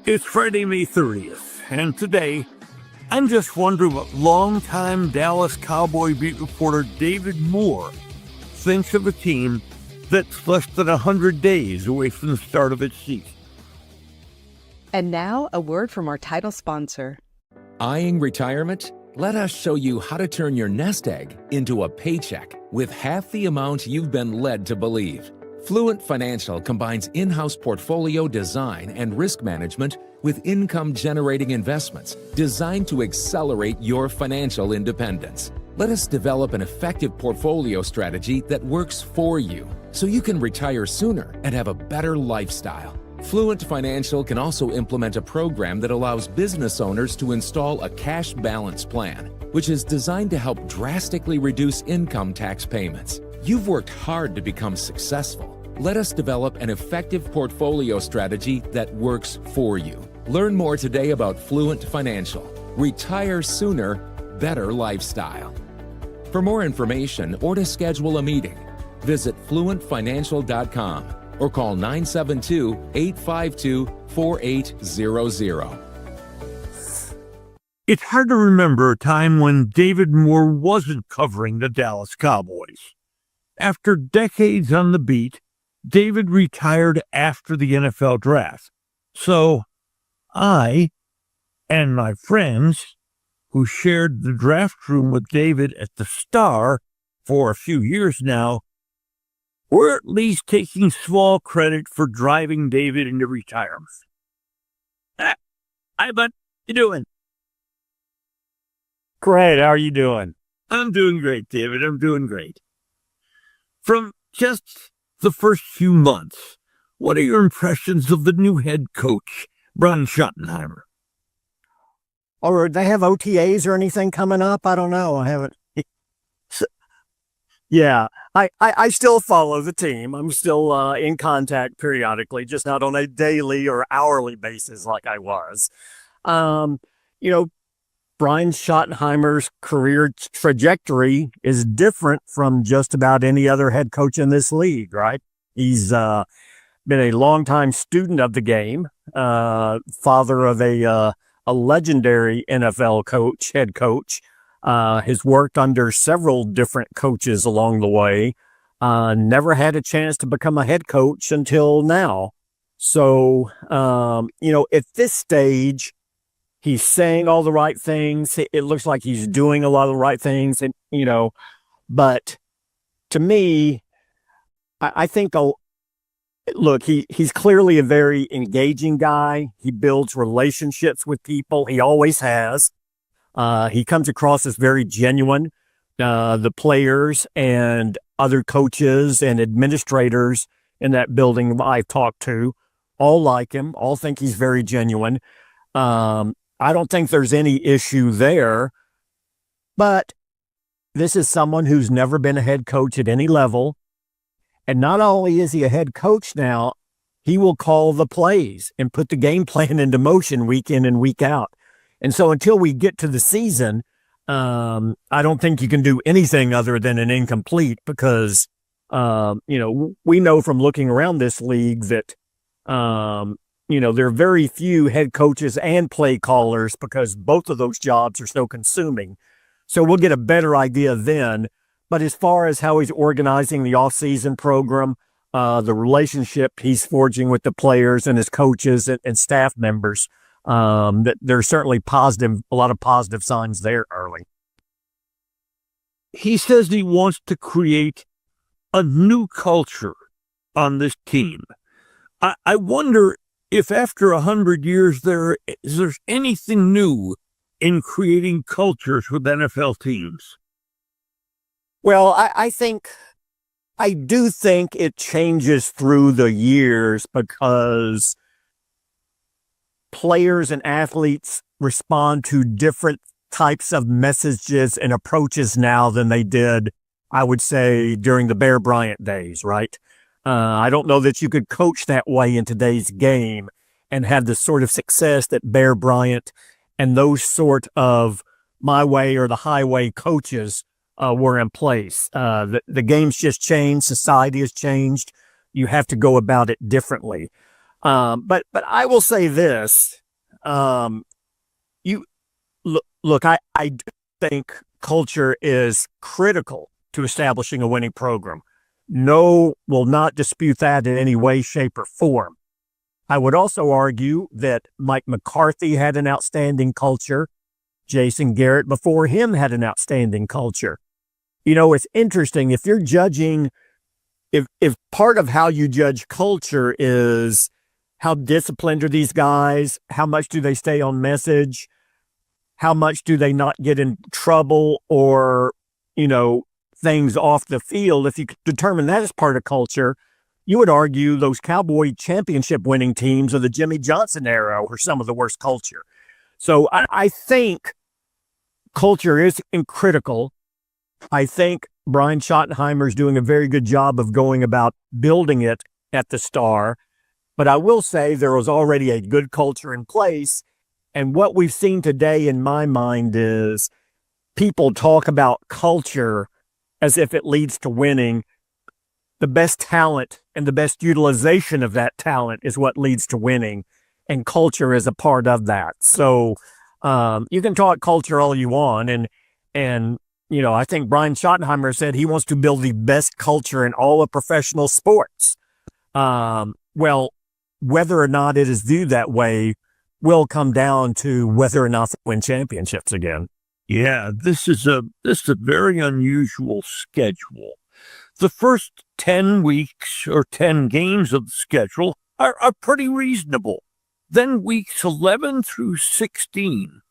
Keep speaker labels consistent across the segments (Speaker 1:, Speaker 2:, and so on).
Speaker 1: It's Friday, May 30th, and today I'm just wondering what longtime Dallas Cowboy beat reporter David Moore thinks of a team that's less than 100 days away from the start of its season.
Speaker 2: And now, a word from our title sponsor.
Speaker 3: Eyeing retirement? Let us show you how to turn your nest egg into a paycheck with half the amount you've been led to believe. Fluent Financial combines in-house portfolio design and risk management with income-generating investments designed to accelerate your financial independence. Let us develop an effective portfolio strategy that works for you so you can retire sooner and have a better lifestyle. Fluent Financial can also implement a program that allows business owners to install a cash balance plan, which is designed to help drastically reduce income tax payments. You've worked hard to become successful. Let us develop an effective portfolio strategy that works for you. Learn more today about Fluent Financial. Retire sooner, better lifestyle. For more information or to schedule a meeting, visit fluentfinancial.com or call 972-852-4800.
Speaker 1: It's hard to remember a time when David Moore wasn't covering the Dallas Cowboys. After decades on the beat, David retired after the NFL draft. So I and my friends who shared the draft room with David at the Star for a few years now, we're at least taking small credit for driving David into retirement. Hi, bud. You doing?
Speaker 4: Great. How are you doing?
Speaker 1: I'm doing great, David. I'm doing great. From just the first few months, what are your impressions of the new head coach, Brian Schottenheimer?
Speaker 4: Or they have OTAs or anything coming up? I don't know. I haven't. Yeah, I still follow the team. I'm still in contact periodically, just not on a daily or hourly basis like I was. Brian Schottenheimer's career trajectory is different from just about any other head coach in this league, right? He's been a longtime student of the game, father of a legendary NFL head coach, has worked under several different coaches along the way, never had a chance to become a head coach until now. So, at this stage, he's saying all the right things. It looks like he's doing a lot of the right things, and but to me, I think he's clearly a very engaging guy. He builds relationships with people. He always has. He comes across as very genuine. The players and other coaches and administrators in that building I've talked to all like him, all think he's very genuine. I don't think there's any issue there, but this is someone who's never been a head coach at any level. And not only is he a head coach now, he will call the plays and put the game plan into motion week in and week out. And so until we get to the season, I don't think you can do anything other than an incomplete because, we know from looking around this league that, there are very few head coaches and play callers because both of those jobs are so consuming. So we'll get a better idea then. But as far as how he's organizing the offseason program, the relationship he's forging with the players and his coaches and staff members, that there's certainly a lot of positive signs there early.
Speaker 1: He says he wants to create a new culture on this team. I wonder if after 100 years there's anything new in creating cultures with NFL teams.
Speaker 4: Well, I do think it changes through the years because players and athletes respond to different types of messages and approaches now than they did, I would say, during the Bear Bryant days, right? I don't know that you could coach that way in today's game and have the sort of success that Bear Bryant and those sort of my way or the highway coaches were in place. The game's just changed. Society has changed. You have to go about it differently. But I will say this. You look, I do think culture is critical to establishing a winning program. No, will not dispute that in any way, shape, or form. I would also argue that Mike McCarthy had an outstanding culture. Jason Garrett before him had an outstanding culture. You know, it's interesting if you're judging, if part of how you judge culture is how disciplined are these guys, how much do they stay on message, how much do they not get in trouble or, things off the field. If you could determine that as part of culture, you would argue those Cowboy championship winning teams of the Jimmy Johnson era were some of the worst culture. So I think culture is critical. I think Brian Schottenheimer is doing a very good job of going about building it at the Star. But I will say there was already a good culture in place. And what we've seen today, in my mind, is people talk about culture as if it leads to winning. The best talent and the best utilization of that talent is what leads to winning. And culture is a part of that. So you can talk culture all you want. And I think Brian Schottenheimer said he wants to build the best culture in all of professional sports. Well, whether or not it is viewed that way will come down to whether or not they win championships again.
Speaker 1: Yeah, this is a very unusual schedule. The first 10 weeks or 10 games of the schedule are pretty reasonable. Then weeks 11 through 16,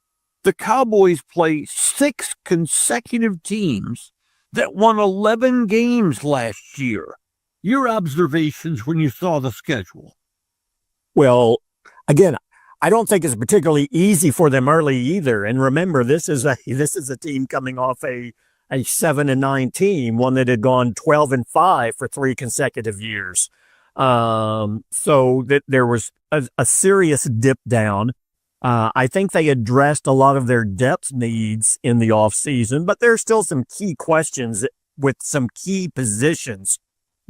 Speaker 1: the Cowboys play 6 consecutive teams that won 11 games last year. Your observations when you saw the schedule?
Speaker 4: Well, again, I don't think it's particularly easy for them early either. And remember, this is a team coming off a 7-9 team, one that had gone 12-5 for 3 consecutive years. So that there was a serious dip down. I think they addressed a lot of their depth needs in the offseason, but there's still some key questions with some key positions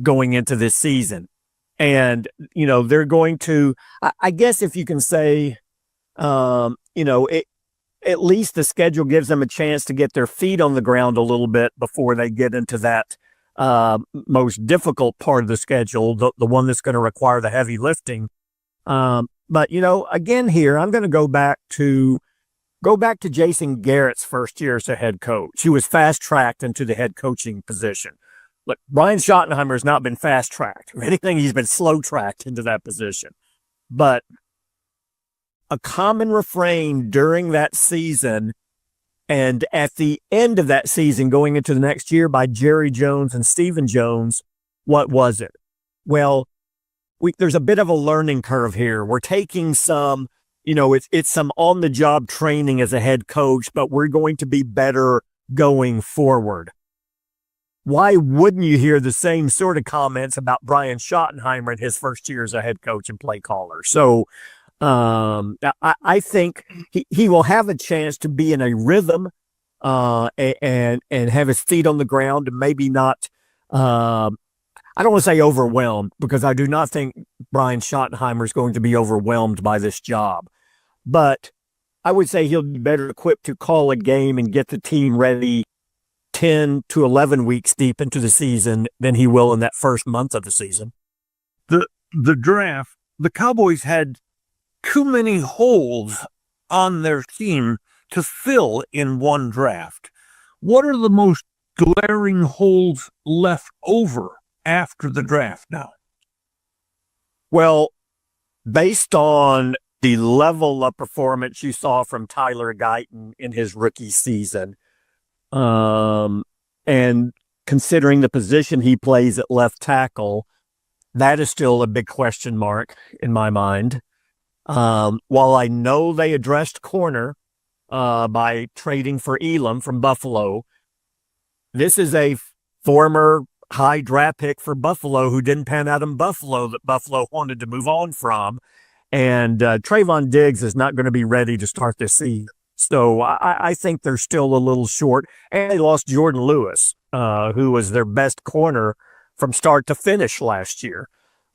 Speaker 4: going into this season. And, they're going to, I guess if you can say, at least the schedule gives them a chance to get their feet on the ground a little bit before they get into that most difficult part of the schedule, the one that's going to require the heavy lifting. But, again here, I'm going to go back to Jason Garrett's first year as a head coach. He was fast-tracked into the head coaching position. Look, Brian Schottenheimer has not been fast-tracked. If anything, he's been slow-tracked into that position. But a common refrain during that season and at the end of that season going into the next year by Jerry Jones and Stephen Jones, what was it? Well, there's a bit of a learning curve here. We're taking some, it's some on-the-job training as a head coach, but we're going to be better going forward. Why wouldn't you hear the same sort of comments about Brian Schottenheimer in his first year as a head coach and play caller? So I think he will have a chance to be in a rhythm and have his feet on the ground and maybe not, I don't want to say overwhelmed, because I do not think Brian Schottenheimer is going to be overwhelmed by this job. But I would say he'll be better equipped to call a game and get the team ready 10 to 11 weeks deep into the season than he will in that first month of the season.
Speaker 1: The draft, the Cowboys had too many holes on their team to fill in one draft. What are the most glaring holes left over after the draft now?
Speaker 4: Well, based on the level of performance you saw from Tyler Guyton in his rookie season, and considering the position he plays at left tackle, that is still a big question mark in my mind. While I know they addressed corner by trading for Elam from Buffalo, this is a former high draft pick for Buffalo who didn't pan out in Buffalo that Buffalo wanted to move on from. And Trayvon Diggs is not going to be ready to start this season. So I think they're still a little short. And they lost Jordan Lewis, who was their best corner from start to finish last year.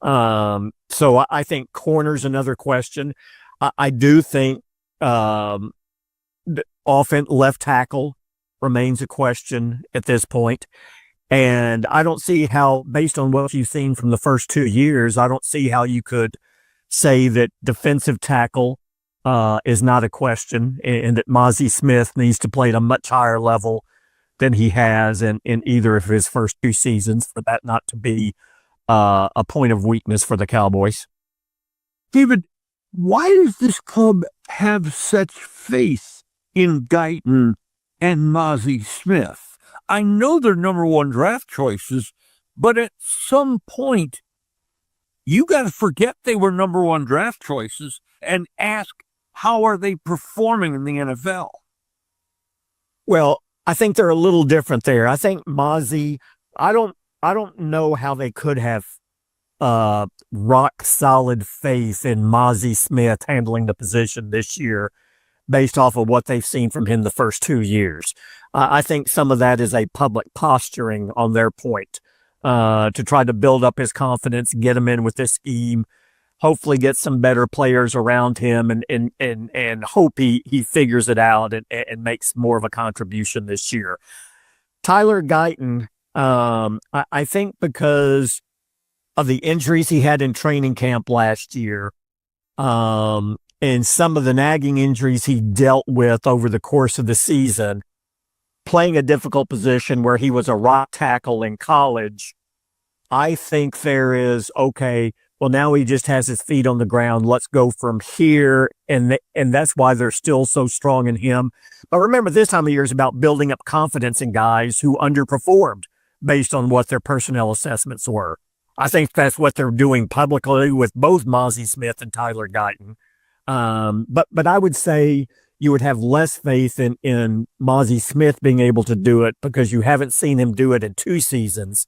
Speaker 4: So I think corner's another question. I do think the left tackle remains a question at this point. And I don't see how, based on what you've seen from the first 2 years, I don't see how you could say that defensive tackle is not a question, and that Mozzie Smith needs to play at a much higher level than he has in either of his first 2 seasons for that not to be a point of weakness for the Cowboys.
Speaker 1: David, why does this club have such faith in Guyton and Mozzie Smith? I know they're number 1 draft choices, but at some point, you got to forget they were number 1 draft choices and ask, how are they performing in the NFL?
Speaker 4: Well, I think they're a little different there. I think Mozzie, I don't know how they could have rock solid faith in Mozzie Smith handling the position this year based off of what they've seen from him the first 2 years. I think some of that is a public posturing on their point to try to build up his confidence, get him in with this scheme, hopefully get some better players around him, and hope he figures it out and makes more of a contribution this year. Tyler Guyton, I think because of the injuries he had in training camp last year, and some of the nagging injuries he dealt with over the course of the season, playing a difficult position where he was a rock tackle in college, I think there is, okay, well, now he just has his feet on the ground. Let's go from here. And that's why they're still so strong in him. But remember, this time of year is about building up confidence in guys who underperformed based on what their personnel assessments were. I think that's what they're doing publicly with both Mozzie Smith and Tyler Guyton. But I would say you would have less faith in Mozzie Smith being able to do it because you haven't seen him do it in 2 seasons.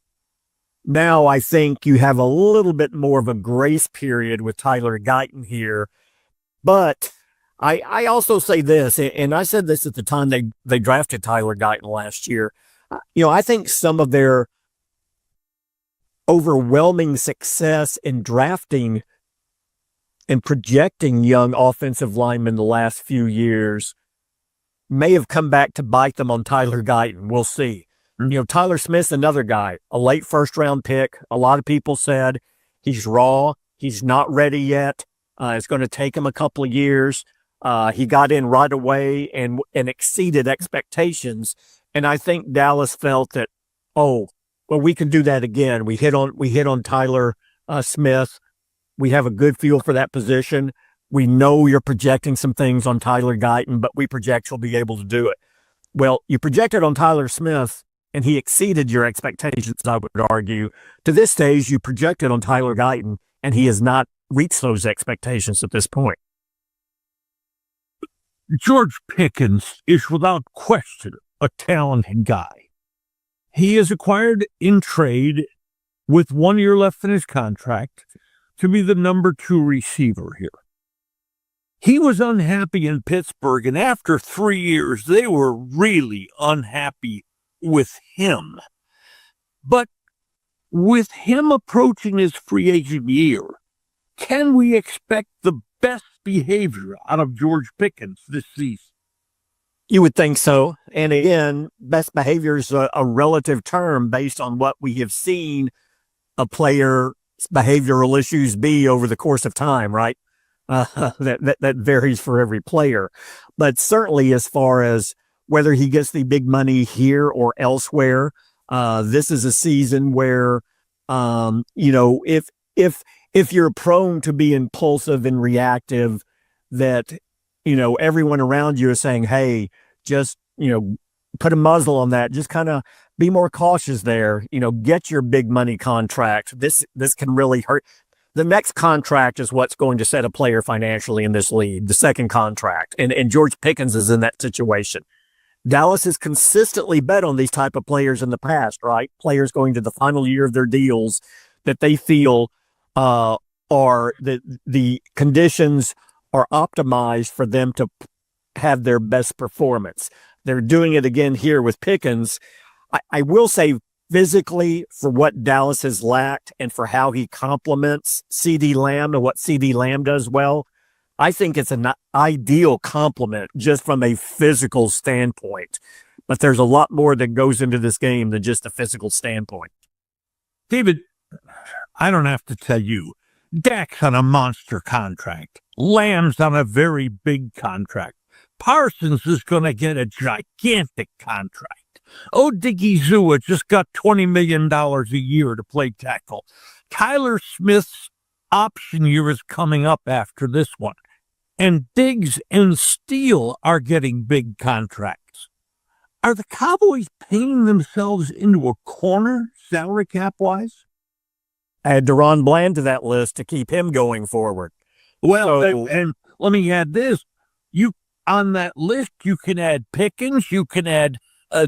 Speaker 4: Now I think you have a little bit more of a grace period with Tyler Guyton here. But I also say this, and I said this at the time they drafted Tyler Guyton last year. I think some of their overwhelming success in drafting and projecting young offensive linemen the last few years may have come back to bite them on Tyler Guyton. We'll see. Tyler Smith's another guy, a late first-round pick. A lot of people said he's raw. He's not ready yet. It's going to take him a couple of years. He got in right away and exceeded expectations. And I think Dallas felt that, we can do that again. We hit on Tyler Smith. We have a good feel for that position. We know you're projecting some things on Tyler Guyton, but we project you'll be able to do it. Well, you projected on Tyler Smith, and he exceeded your expectations, I would argue. To this stage, you projected on Tyler Guyton, and he has not reached those expectations at this point.
Speaker 1: George Pickens is without question a talented guy. He is acquired in trade with 1 year left in his contract to be the number 2 receiver here. He was unhappy in Pittsburgh, and after 3 years, they were really unhappy with him. But with him approaching his free agent year, can we expect the best behavior out of George Pickens this season?
Speaker 4: You would think so. And again, best behavior is a relative term based on what we have seen a player's behavioral issues be over the course of time, right? That varies for every player. But certainly as far as whether he gets the big money here or elsewhere, this is a season where, if you're prone to be impulsive and reactive, that, everyone around you is saying, hey, just, put a muzzle on that. Just kind of be more cautious there. Get your big money contract. This can really hurt. The next contract is what's going to set a player financially in this league, the second contract. And George Pickens is in that situation. Dallas has consistently bet on these type of players in the past, right? Players going to the final year of their deals that they feel are the conditions are optimized for them to have their best performance. They're doing it again here with Pickens. I will say physically for what Dallas has lacked and for how he complements CD Lamb and what CD Lamb does well, I think it's an ideal complement just from a physical standpoint. But there's a lot more that goes into this game than just a physical standpoint.
Speaker 1: David, I don't have to tell you, Dak's on a monster contract. Lamb's on a very big contract. Parsons is going to get a gigantic contract. Odigizua just got $20 million a year to play tackle. Tyler Smith's option year is coming up after this one. And Diggs and Steele are getting big contracts. Are the Cowboys painting themselves into a corner salary cap-wise?
Speaker 4: Add Deron Bland to that list to keep him going forward.
Speaker 1: Well, and let me add this. On that list, you can add Pickens, you can add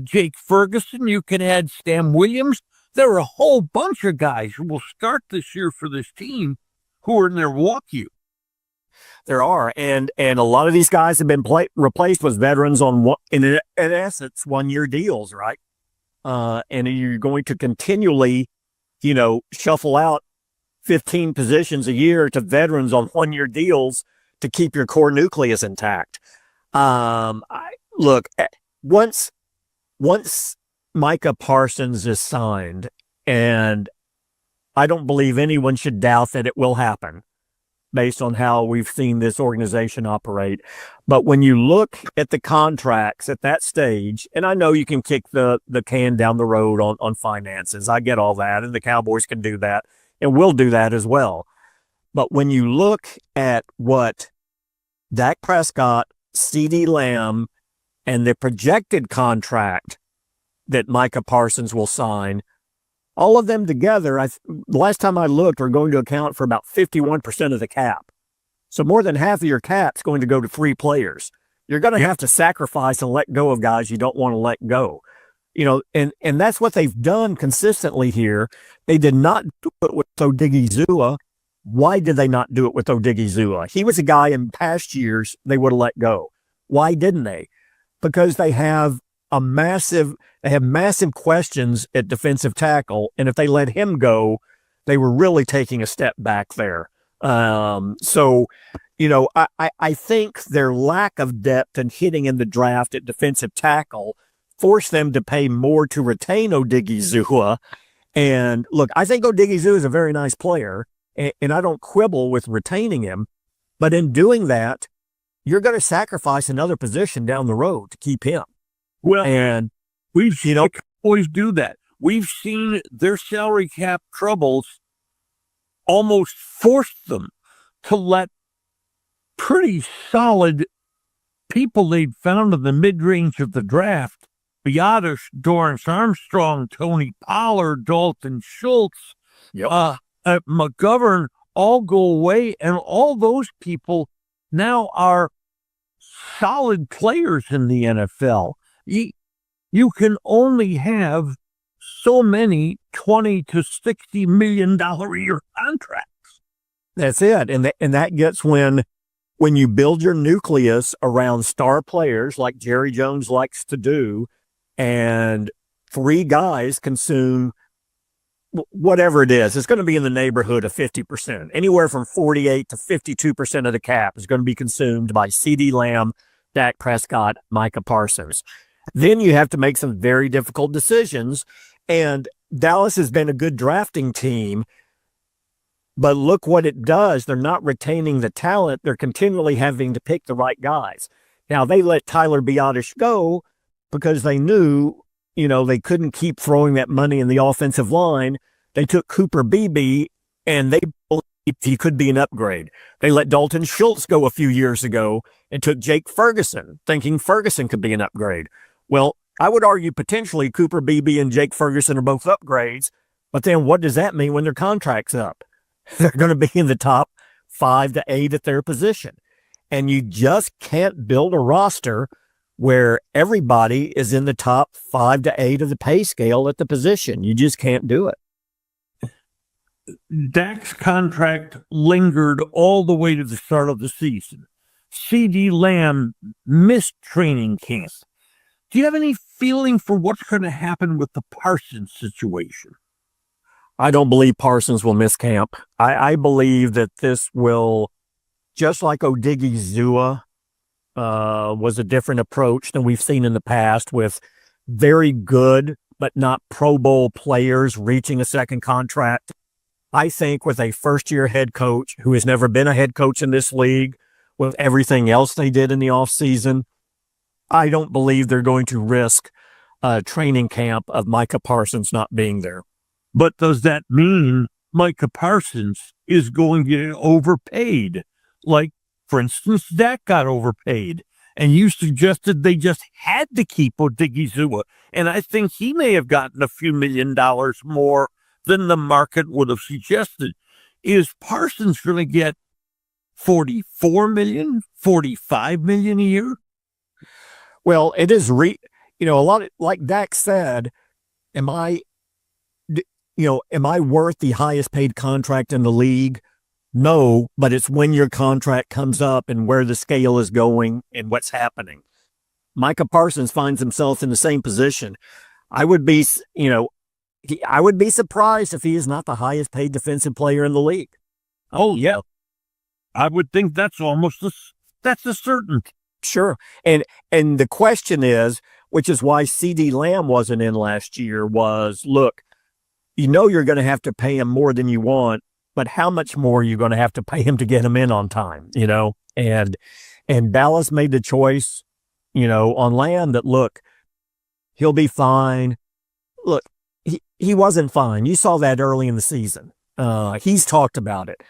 Speaker 1: Jake Ferguson, you can add Sam Williams. There are a whole bunch of guys who will start this year for this team who are in their walk you.
Speaker 4: There are, and a lot of these guys have been replaced with veterans on in essence 1-year deals, right? And you're going to continually, shuffle out 15 positions a year to veterans on 1-year deals to keep your core nucleus intact. Look, once Micah Parsons is signed, and I don't believe anyone should doubt that it will happen based on how we've seen this organization operate. But when you look at the contracts at that stage, and I know you can kick the can down the road on finances. I get all that, and the Cowboys can do that, and will do that as well. But when you look at what Dak Prescott, CD Lamb, and the projected contract that Micah Parsons will sign, all of them together, last time I looked, are going to account for about 51% of the cap. So more than half of your cap's going to go to free players. You're going to have to sacrifice and let go of guys you don't want to let go. And that's what they've done consistently here. They did not do it with Odigizua. Why did they not do it with Odigizua? He was a guy in past years they would have let go. Why didn't they? Because they have massive questions at defensive tackle, and if they let him go, they were really taking a step back there. I think their lack of depth and hitting in the draft at defensive tackle forced them to pay more to retain Odigizua. And look, I think Odigizua is a very nice player, and I don't quibble with retaining him. But in doing that, you're going to sacrifice another position down the road to keep him.
Speaker 1: Well,
Speaker 4: and
Speaker 1: we've seen Cowboys do that. We've seen their salary cap troubles almost force them to let pretty solid people they'd found in the mid-range of the draft, Biotis, Dorrance Armstrong, Tony Pollard, Dalton Schultz, McGovern, all go away, and all those people now are solid players in the NFL. You can only have so many $20 to $60 million a year contracts.
Speaker 4: That's it. And that gets when you build your nucleus around star players like Jerry Jones likes to do, and 3 guys consume whatever it is. It's going to be in the neighborhood of 50%. Anywhere from 48 to 52% of the cap is going to be consumed by CD Lamb, Dak Prescott, Micah Parsons. Then you have to make some very difficult decisions. And Dallas has been a good drafting team, but look what it does. They're not retaining the talent. They're continually having to pick the right guys. Now, they let Tyler Biotis go because they knew, they couldn't keep throwing that money in the offensive line. They took Cooper Beebe, and they believed he could be an upgrade. They let Dalton Schultz go a few years ago and took Jake Ferguson, thinking Ferguson could be an upgrade. Well, I would argue potentially Cooper Beebe and Jake Ferguson are both upgrades, but then what does that mean when their contract's up? They're going to be in the top 5 to 8 at their position. And you just can't build a roster where everybody is in the top 5 to 8 of the pay scale at the position. You just can't do it.
Speaker 1: Dak's contract lingered all the way to the start of the season. CD Lamb missed training camp. Do you have any feeling for what's going to happen with the Parsons situation?
Speaker 4: I don't believe Parsons will miss camp. I believe that this will, just like Odigizua was a different approach than we've seen in the past with very good but not Pro Bowl players reaching a second contract. I think with a first-year head coach who has never been a head coach in this league, with everything else they did in the offseason, I don't believe they're going to risk a training camp of Micah Parsons not being there.
Speaker 1: But does that mean Micah Parsons is going to get overpaid? Like, for instance, Dak got overpaid, and you suggested they just had to keep Odigizua, and I think he may have gotten a few $1 million more than the market would have suggested. Is Parsons going to get $44 million, $45 million a year?
Speaker 4: Well, it is a lot like Dak said, am I worth the highest paid contract in the league? No, but it's when your contract comes up and where the scale is going and what's happening. Micah Parsons finds himself in the same position. I would be surprised if he is not the highest paid defensive player in the league.
Speaker 1: Oh, yeah. I would think that's that's a certainty.
Speaker 4: Sure. And the question is, which is why CD Lamb wasn't in last year, was, look, you're going to have to pay him more than you want, but how much more are you going to have to pay him to get him in on time, And Dallas made the choice, on Lamb that, look, he'll be fine. Look, he wasn't fine. You saw that early in the season. He's talked about it.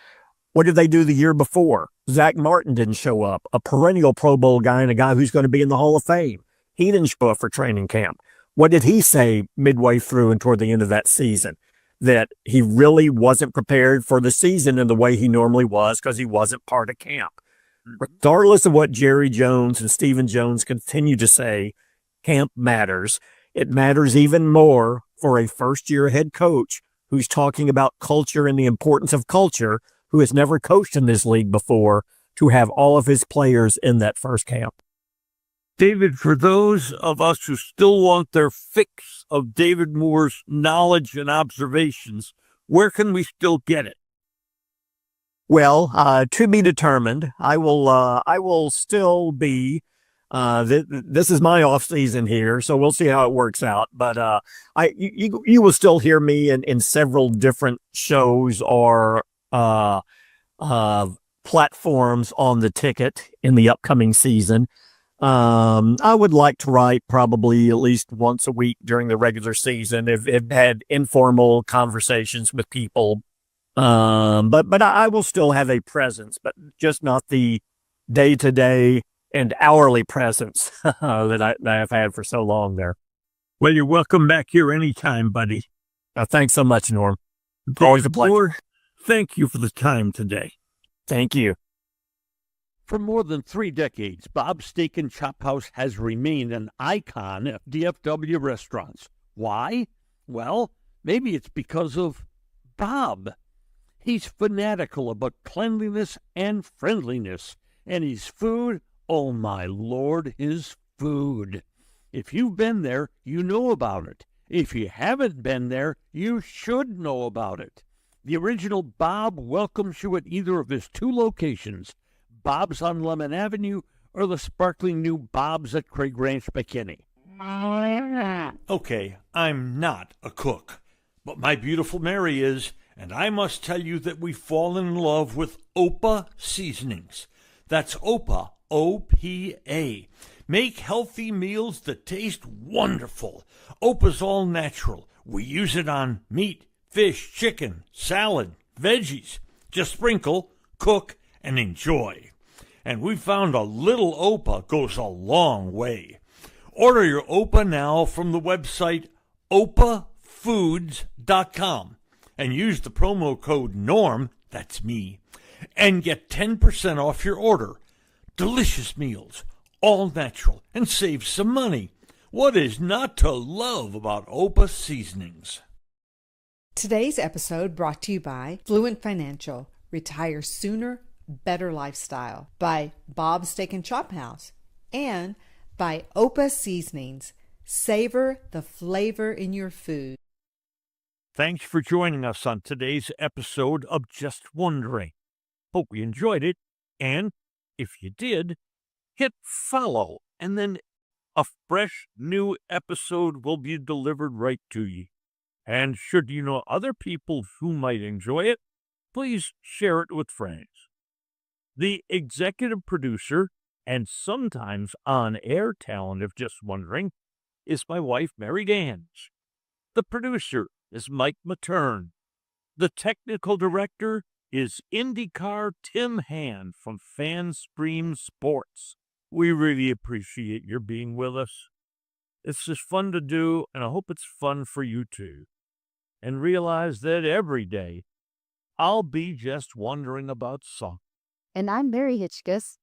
Speaker 4: What did they do the year before? Zach Martin didn't show up, a perennial Pro Bowl guy and a guy who's going to be in the Hall of Fame. He didn't show up for training camp. What did he say midway through and toward the end of that season? That he really wasn't prepared for the season in the way he normally was because he wasn't part of camp. Regardless of what Jerry Jones and Stephen Jones continue to say, camp matters. It matters even more for a first-year head coach who's talking about culture and the importance of culture, who has never coached in this league before, to have all of his players in that first camp.
Speaker 1: David, for those of us who still want their fix of David Moore's knowledge and observations, where can we still get it?
Speaker 4: Well, to be determined. I will still be. This is my off season here, so we'll see how it works out. But you will still hear me in several different shows or platforms on the ticket in the upcoming season. I would like to write probably at least once a week during the regular season. I've had informal conversations with people, but I will still have a presence, but just not the day-to-day and hourly presence that I've had for so long there.
Speaker 1: Well, you're welcome back here anytime, buddy.
Speaker 4: Thanks so much, Norm. Always a pleasure.
Speaker 1: Moore, thank you for the time today.
Speaker 4: Thank you.
Speaker 5: For more than 3 decades, Bob's Steak and Chop House has remained an icon of DFW restaurants. Why? Well, maybe it's because of Bob. He's fanatical about cleanliness and friendliness, and his food, oh my Lord, his food. If you've been there, you know about it. If you haven't been there, you should know about it. The original Bob welcomes you at either of his 2 locations, Bob's on Lemon Avenue or the sparkling new Bob's at Craig Ranch, McKinney.
Speaker 1: Okay, I'm not a cook, but my beautiful Mary is, and I must tell you that we've fallen in love with OPA seasonings. That's OPA, O-P-A. Make healthy meals that taste wonderful. OPA's all natural. We use it on meat, fish, chicken, salad, veggies. Just sprinkle, cook, and enjoy. And we found a little OPA goes a long way. Order your OPA now from the website opafoods.com and use the promo code NORM, that's me, and get 10% off your order. Delicious meals, all natural, and save some money. What is not to love about OPA seasonings?
Speaker 2: Today's episode brought to you by Fluent Financial. Retire sooner, better lifestyle, by Bob's Steak and Chop House, and by Opa Seasonings. Savor the flavor in your food.
Speaker 1: Thanks for joining us on today's episode of Just Wondering. Hope you enjoyed it, and if you did, hit follow, and then a fresh new episode will be delivered right to you. And should you know other people who might enjoy it, please share it with friends. The executive producer and sometimes on-air talent of Just Wondering is my wife, Mary Gans. The producer is Mike Matern. The technical director is IndyCar Tim Hand from FanStream Sports. We really appreciate your being with us. It's just fun to do, and I hope it's fun for you too. And realize that every day, I'll be just wondering about something.
Speaker 6: And I'm Mary Hitzges.